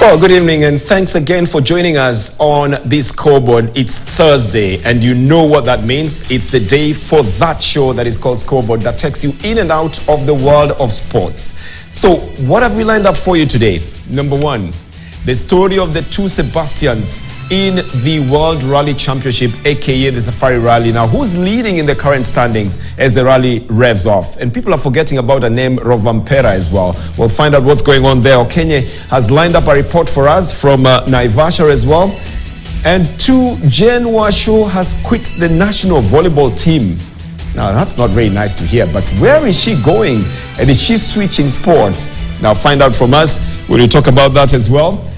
Well, good evening and thanks again for joining us on this Scoreboard. It's Thursday and you know what that means. It's the day for that show that is called Scoreboard that takes you in and out of the world of sports. So what have we lined up for you today? Number one, the story of the two Sebastians in the World Rally Championship, aka the Safari Rally. Now, who's leading in the current standings as the rally revs off? And people are forgetting about the name Rovanperra as well. We'll find out what's going on there. Okenye has lined up a report for us from Naivasha as well. And two, Jen Washo has quit the national volleyball team. Now, that's not very nice to hear, but where is she going? And is she switching sport? Now, find out from us. We'll talk about that as well.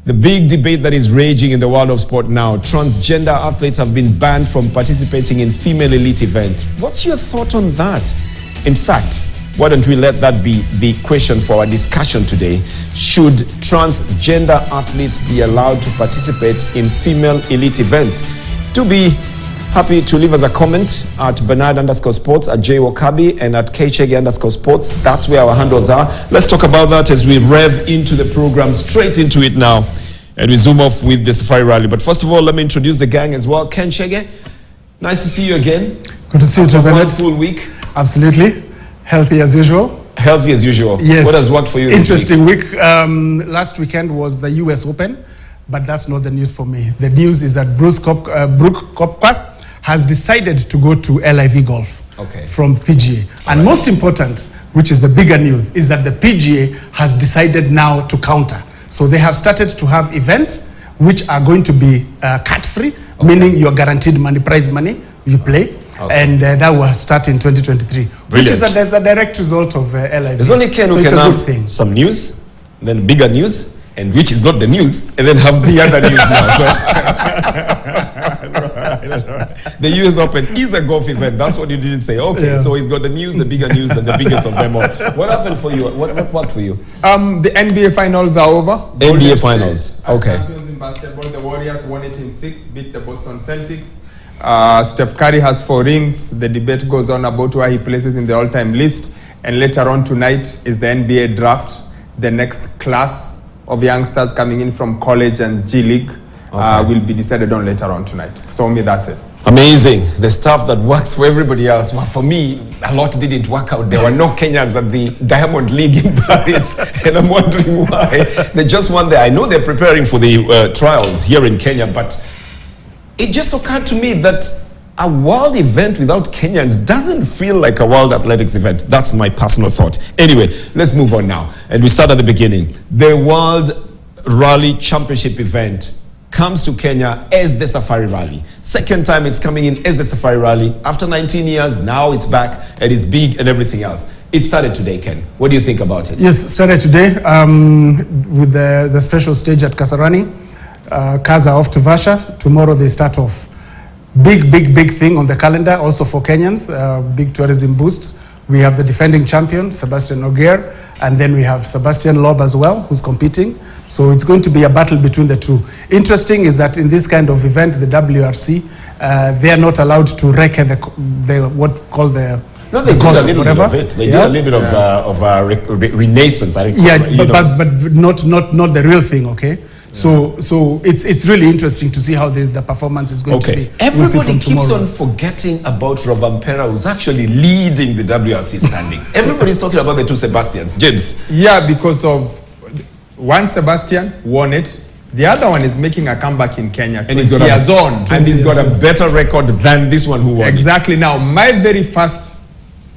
The big debate that is raging in the world of sport now. Transgender athletes have been banned from participating in female elite events. What's your thought on that? In fact, why don't we let that be the question for our discussion today? Should transgender athletes be allowed to participate in female elite events? Do be happy to leave us a comment at Bernard_sports, at J Wakabi, and at Kchege_sports. That's where our handles are. Let's talk about that as we rev into the program, straight into it now. And we zoom off with the Safari Rally. But first of all, let me introduce the gang as well. Kchege, nice to see you again. Good to see you, Bernard. One full week. Absolutely. Healthy as usual. Healthy as usual. Yes. What has worked for you Interesting week. Last weekend was the US Open, but that's not the news for me. The news is that Brooke Koepka has decided to go to LIV Golf from PGA. And most important, which is the bigger news, is that the PGA has decided now to counter. So they have started to have events which are going to be cut-free, meaning you're guaranteed money, prize money, you play. And that will start in 2023. Brilliant. Which is a direct result of LIV. There's only Ken who can have some news, then bigger news, and which is not the news, and then have the other news now. So the US Open is a golf event. That's what you didn't say. Okay, so he's got the news, the bigger news, and the biggest of them all. What happened for you? What worked for you? The NBA finals are over. NBA finals. Okay. Champions in basketball. The Warriors won it in 6, beat the Boston Celtics. Steph Curry has 4 rings. The debate goes on about where he places in the all-time list. And later on tonight is the NBA draft. The next class of youngsters coming in from college and G League will be decided on later on tonight. So for me, that's it. Amazing. The stuff that works for everybody else. Well, for me, a lot didn't work out. There were no Kenyans at the Diamond League in Paris, and I'm wondering why. They just won there. I know they're preparing for the trials here in Kenya, but it just occurred to me that a world event without Kenyans doesn't feel like a world athletics event. That's my personal thought. Anyway, let's move on now. And we start at the beginning. The World Rally Championship event comes to Kenya as the Safari Rally. Second time it's coming in as the Safari Rally. After 19 years, now it's back and it's big and everything else. It started today, Ken. What do you think about it? Yes, it started today with the special stage at Kasarani. Cars are off to Vasha. Tomorrow they start off. Big thing on the calendar also for Kenyans, big tourism boost. We have the defending champion, Sebastian Ogier, and then we have Sebastian Loeb as well, who's competing. So it's going to be a battle between the two. Interesting is that in this kind of event, the WRC, they are not allowed to wreck the what called the... No, they did a little bit of it. They did a little bit of a renaissance, I think. Yeah, but not the real thing, okay? So it's really interesting to see how the performance is going to be. Everybody keeps on forgetting about Rovanperra, who's actually leading the WRC standings. Everybody's talking about the two Sebastians. James. Yeah, because of one Sebastian won it. The other one is making a comeback in Kenya. And he's got a better record than this one who won. Exactly. Now, my very first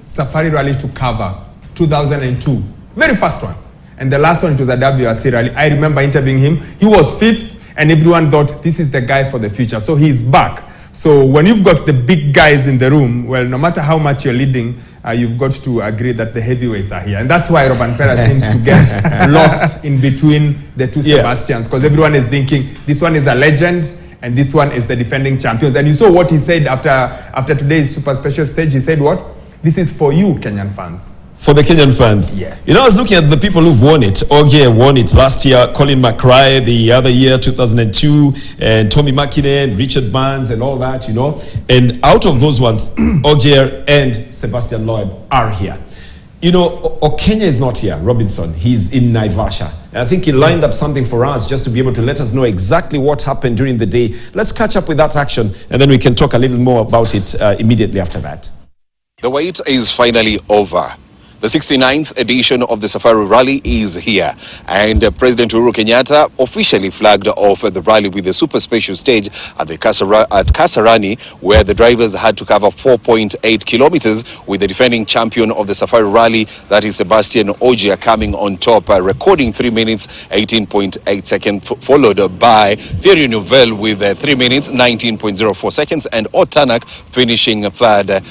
Safari Rally to cover, 2002. Very first one. And the last one, it was a WRC rally. I remember interviewing him. He was 5th, and everyone thought, this is the guy for the future. So he's back. So when you've got the big guys in the room, well, no matter how much you're leading, you've got to agree that the heavyweights are here. And that's why Rovanperra seems to get lost in between the two Sebastians, because everyone is thinking, this one is a legend, and this one is the defending champions. And you saw what he said after today's super special stage. He said what? This is for you, Kenyan fans. For the Kenyan fans. Yes. You know, I was looking at the people who've won it. Ogier won it last year, Colin McRae the other year, 2002, and Tommy Makinen, Richard Barnes, and all that, you know. And out of those ones, Ogier and Sebastian Loeb are here. You know, Kenya is not here, Robinson. He's in Naivasha. And I think he lined up something for us just to be able to let us know exactly what happened during the day. Let's catch up with that action, and then we can talk a little more about it immediately after that. The wait is finally over. The 69th edition of the Safari Rally is here, and President Uhuru Kenyatta officially flagged off the rally with the super special stage at the Kasarani, where the drivers had to cover 4.8 kilometers, with the defending champion of the Safari Rally, that is Sebastian Ogier, coming on top, recording 3 minutes 18.8 seconds, followed by Thierry Neuville with 3 minutes 19.04 seconds, and Otanak finishing third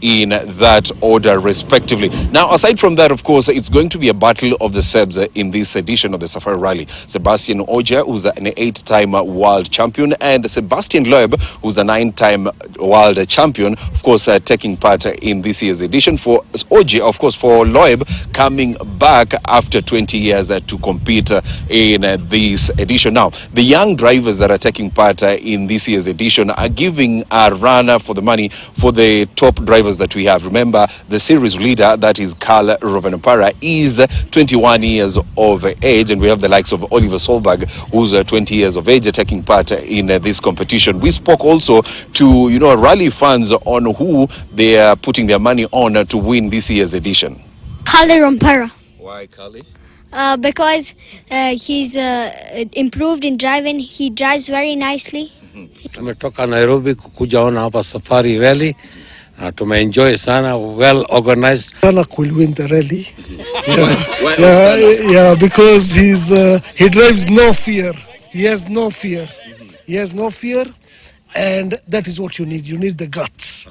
in that order respectively. Now, aside from that, of course, it's going to be a battle of the Sebs in this edition of the Safari Rally. Sebastian Ogier, who's an 8-time world champion, and Sebastian Loeb, who's a 9-time world champion, of course, taking part in this year's edition. For Ogier, of course, for Loeb, coming back after 20 years to compete in this edition. Now, the young drivers that are taking part in this year's edition are giving a run for the money for the top drivers that we have. Remember, the series leader, that is Rovanperra, is 21 years of age, and we have the likes of Oliver Solberg, who's 20 years of age, taking part in this competition. We spoke also to rally fans on who they are putting their money on to win this year's edition. Rovanperra. Why Kali? Because he's improved in driving. He drives very nicely. Tumetoka Nairobi kukuja hapa Safari Rally. Tumeenjoy sana, well organized. Tanak will win the rally. Yeah, because he drives no fear. He has no fear. He has no fear, and that is what you need. You need the guts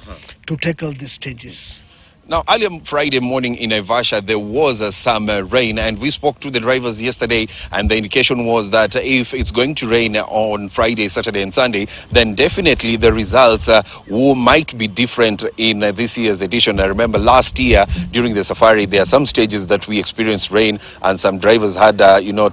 to tackle these stages. Now, earlier Friday morning in Naivasha, there was some rain, and we spoke to the drivers yesterday, and the indication was that if it's going to rain on Friday, Saturday and Sunday, then definitely the results might be different in this year's edition. I remember last year during the safari, there are some stages that we experienced rain, and some drivers had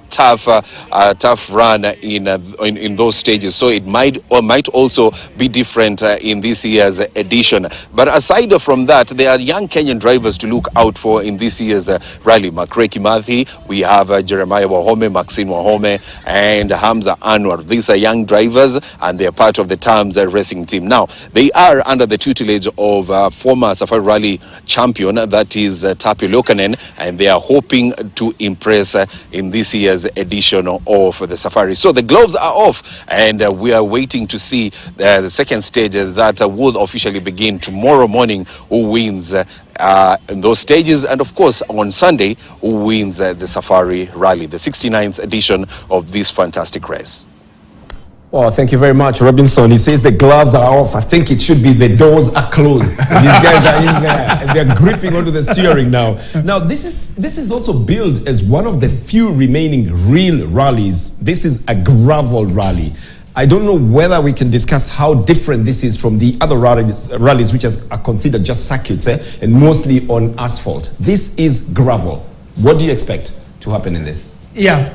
tough run in those stages. So it might also be different in this year's edition. But aside from that, there are young Kenyan drivers to look out for in this year's rally. Makreki Mathi, we have Jeremiah Wahome, Maxine Wahome, and Hamza Anwar. These are young drivers, and they are part of the TAMS racing team. Now, they are under the tutelage of former Safari Rally champion, that is Tapio Lokanen, and they are hoping to impress in this year's edition of the Safari. So the gloves are off, and we are waiting to see the second stage that will officially begin tomorrow morning, who wins in those stages, and of course on Sunday who wins the Safari Rally, the 69th edition of this fantastic race. Oh, thank you very much, Robinson. He says the gloves are off. I think it should be the doors are closed. These guys are in there and they're gripping onto the steering now. Now, this is also billed as one of the few remaining real rallies. This is a gravel rally. I don't know whether we can discuss how different this is from the other rallies which are considered just circuits and mostly on asphalt. This is gravel. What do you expect to happen in this? Yeah,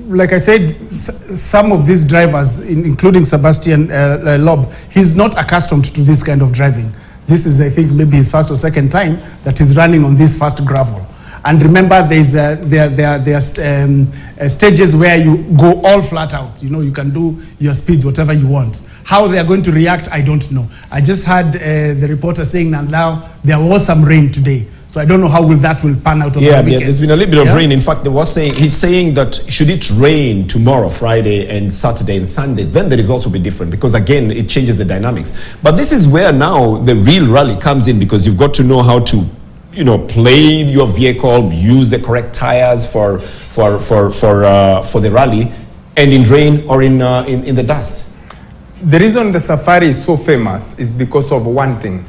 like I said, some of these drivers, including Sebastian Loeb, he's not accustomed to this kind of driving. This is, I think, maybe his first or second time that he's running on this fast gravel. And remember, there are stages where you go all flat out. You can do your speeds, whatever you want. How they are going to react, I don't know. I just heard the reporter saying that now there was some rain today. So I don't know how that will pan out on the weekend. Yeah, there's been a little bit of rain. In fact, he's saying that should it rain tomorrow, Friday and Saturday and Sunday, then the results will be different, because again, it changes the dynamics. But this is where now the real rally comes in, because you've got to know how to play your vehicle, use the correct tires for the rally, and in rain or in the dust. The reason the Safari is so famous is because of one thing: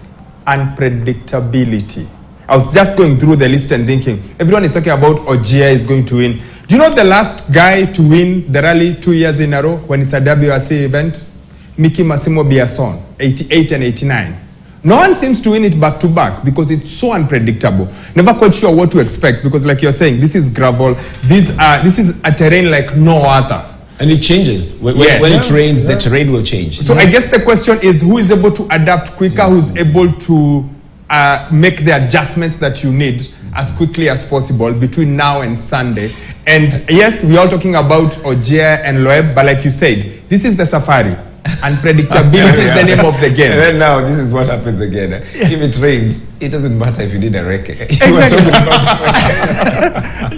unpredictability. I was just going through the list and thinking, everyone is talking about Ogier is going to win. Do you know the last guy to win the rally 2 years in a row when it's a WRC event? Mickey Massimo Biasson, 88 and 89. No one seems to win it back to back because it's so unpredictable. Never quite sure what to expect, because like you're saying, this is gravel. This is a terrain like no other. And it changes. When it rains, the terrain will change. So I guess the question is, who is able to adapt quicker, who's able to make the adjustments that you need as quickly as possible between now and Sunday. And yes, we are talking about Ogier and Loeb, but like you said, this is the safari. And predictability is the name of the game. And then now, this is what happens again. If it rains, it doesn't matter if you need a recce. Exactly.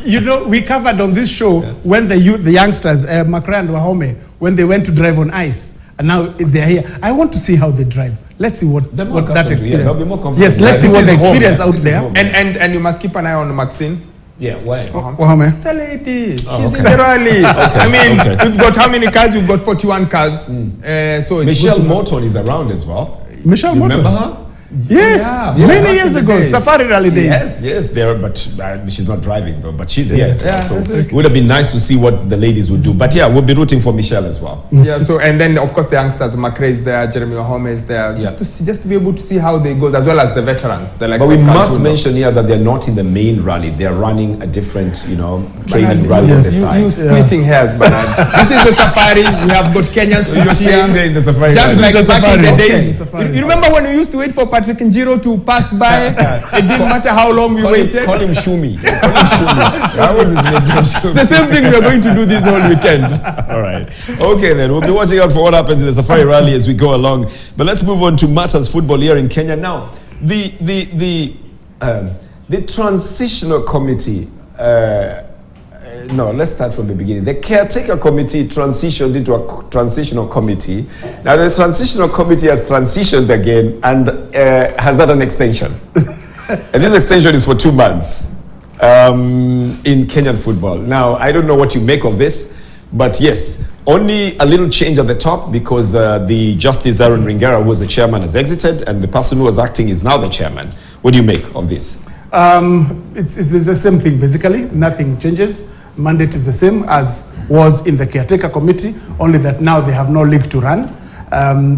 You know, we covered on this show when the youngsters, Makra and Wahome, when they went to drive on ice. And now they're here. I want to see how they drive. Let's see what that experience. Yes, let's see what the experience out there. And you must keep an eye on Maxine. Yeah, why? It's a lady. She's in the rally. I mean, we've got how many cars? We've got 41 cars. So Michelle Morton is around as well. Michelle Morton. Remember her? Yes, many years ago, Safari Rally days. Yes, there, but she's not driving though. But she's here as well. So it would have been nice to see what the ladies would do. But yeah, we'll be rooting for Michelle as well. Yeah. So and then of course the youngsters, Macrae is there, Jeremy Wahome is there, just to be able to see how they go, as well as the veterans. But we must mention here that they're not in the main rally. They're running a different, training rally on the side. You splitting hairs, Bernard. This is the safari. We have got Kenyans to cheer. In the safari. Just like back in the days. You remember when we used to wait for Patrick Njiro to pass by? It didn't matter how long we waited. Call him Shumi. That was his name. It's the same thing we're going to do this whole weekend. All right. Okay, then. We'll be watching out for what happens in the Safari Rally as we go along. But let's move on to matters football here in Kenya. Now, the transitional committee... no, let's start from the beginning. The caretaker committee transitioned into a transitional committee. Now, the transitional committee has transitioned again and has had an extension. And this extension is for 2 months in Kenyan football. Now, I don't know what you make of this, but yes, only a little change at the top because the Justice Aaron Ringera, who was the chairman, has exited, and the person who was acting is now the chairman. What do you make of this? It's the same thing, basically. Nothing changes. Mandate is the same as was in the caretaker committee, only that now they have no league to run.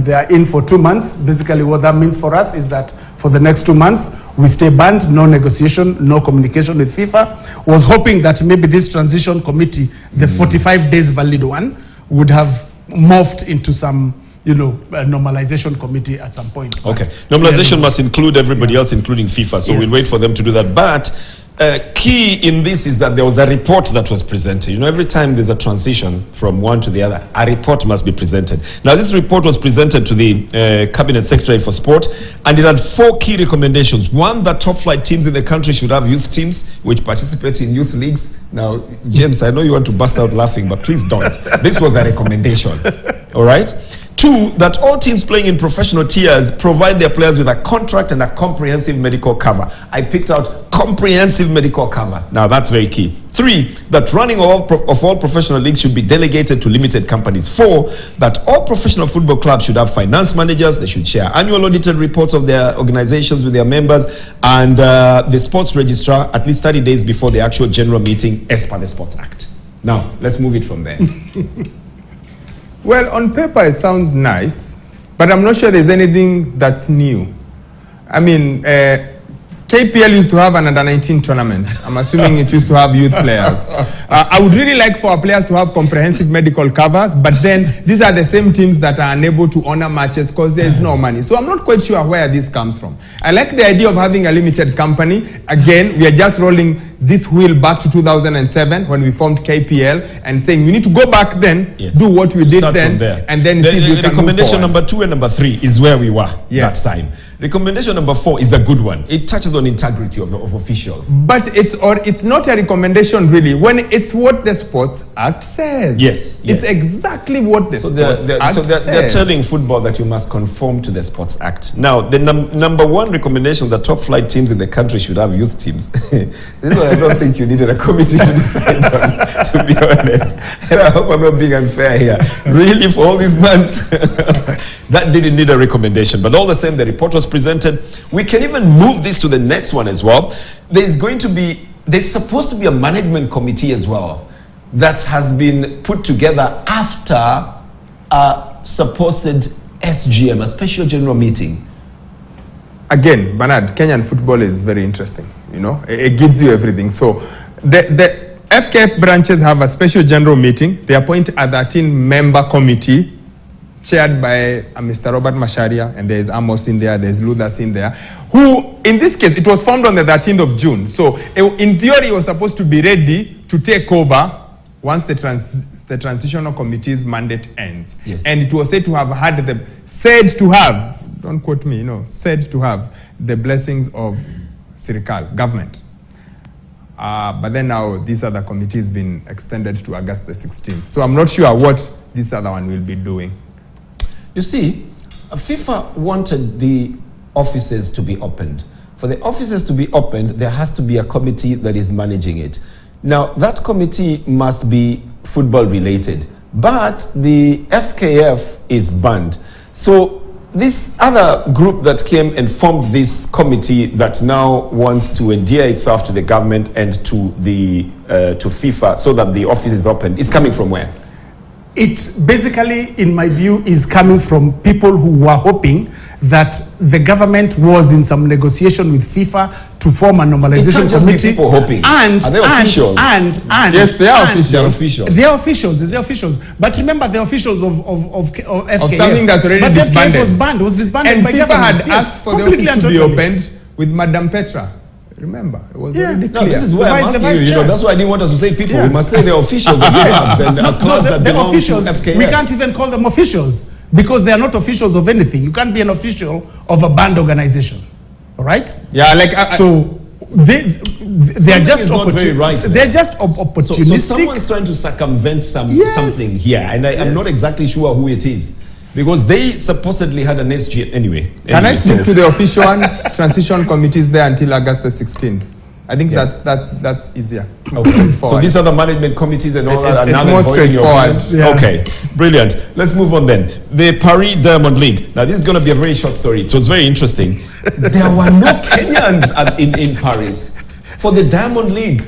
They are in for 2 months. Basically, what that means for us is that for the next 2 months, we stay banned, no negotiation, no communication with FIFA. Was hoping that maybe this transition committee, the 45 days valid one, would have morphed into some a normalization committee at some point. Okay. Normalization must include everybody else, including FIFA, so we'll wait for them to do that. But key in this is that there was a report that was presented. Every time there's a transition from one to the other, a report must be presented. Now, this report was presented to the Cabinet Secretary for Sport, and it had 4 key recommendations. One, that top flight teams in the country should have youth teams which participate in youth leagues. Now, James, I know you want to burst out laughing, but please don't. This was a recommendation. All right? 2, that all teams playing in professional tiers provide their players with a contract and a comprehensive medical cover. I picked out comprehensive medical cover. Now, that's very key. 3, that running of all professional leagues should be delegated to limited companies. 4, that all professional football clubs should have finance managers. They should share annual audited reports of their organizations with their members, and the sports registrar at least 30 days before the actual general meeting as per the Sports Act. Now, let's move it from there. Well, on paper it sounds nice, but I'm not sure there's anything that's new. I mean, KPL used to have an under-19 tournament. I'm assuming it used to have youth players. I would really like for our players to have comprehensive medical covers, but then these are the same teams that are unable to honor matches because there is no money. So I'm not quite sure where this comes from. I like the idea of having a limited company. Again, we are just rolling this wheel back to 2007 when we formed KPL and saying we need to go back then, do what we did then, and then see if we can recommendation number 2 and number 3 is where we were last time. Recommendation number 4 is a good one. It touches on integrity of officials. But it's not a recommendation really when it's what the Sports Act says. Yes. It's exactly what the Sports Act says. They're telling football that you must conform to the Sports Act. Now, the number 1 recommendation that top flight teams in the country should have youth teams. This is what I don't think you needed a committee to decide on, to be honest. And I hope I'm not being unfair here. Really, for all these months, that didn't need a recommendation. But all the same, the report was presented. We can even move this to the next one as well. There's supposed to be a management committee as well that has been put together after a supposed SGM, a special general meeting. Again, Bernard, Kenyan football is very interesting. It gives you everything. So the FKF branches have a special general meeting. They appoint a 13-member committee chaired by Mr. Robert Masharia, and there's Amos in there, there's Luthers in there, who, in this case, it was formed on the 13th of June. So, in theory, it was supposed to be ready to take over once the transitional committee's mandate ends. Yes. And it was said to have don't quote me, said to have the blessings of Sirikal, government. But then now this other committee has been extended to August the 16th. So I'm not sure what this other one will be doing. You see, FIFA wanted the offices to be opened. For the offices to be opened, there has to be a committee that is managing it. Now, that committee must be football related, but the FKF is banned. So this other group that came and formed this committee that now wants to endear itself to the government and to FIFA so that the office is open is coming from where? It basically, in my view, is coming from people who were hoping that the government was in some negotiation with FIFA to form a normalization committee. People hoping. And are they officials? Yes, they are officials. They are officials. It's the officials. But remember, the officials of FKF. Of something that's already disbanded. FKF was disbanded and by FIFA government. had asked for the office to be opened with Madam Petra. Remember, it was already clear. No, this is where I'm asking you, that's why I didn't want us to say people. We must say they're officials of clubs and clubs that belong to FKF. We can't even call them officials because they are not officials of anything. You can't be an official of a banned organization. All right? Yeah, like... so they are just opportunistic. They're just opportunistic. So someone's trying to circumvent something here, and I'm not exactly sure who it is. Because they supposedly had an SG anyway. Can I speak to the official transition committees there until August the 16th? I think that's easier. Okay. So these are the management committees and all that are now more straightforward. Yeah. Okay, brilliant. Let's move on then. The Paris Diamond League. Now this is going to be a very short story. It was very interesting. There were no Kenyans in Paris for the Diamond League.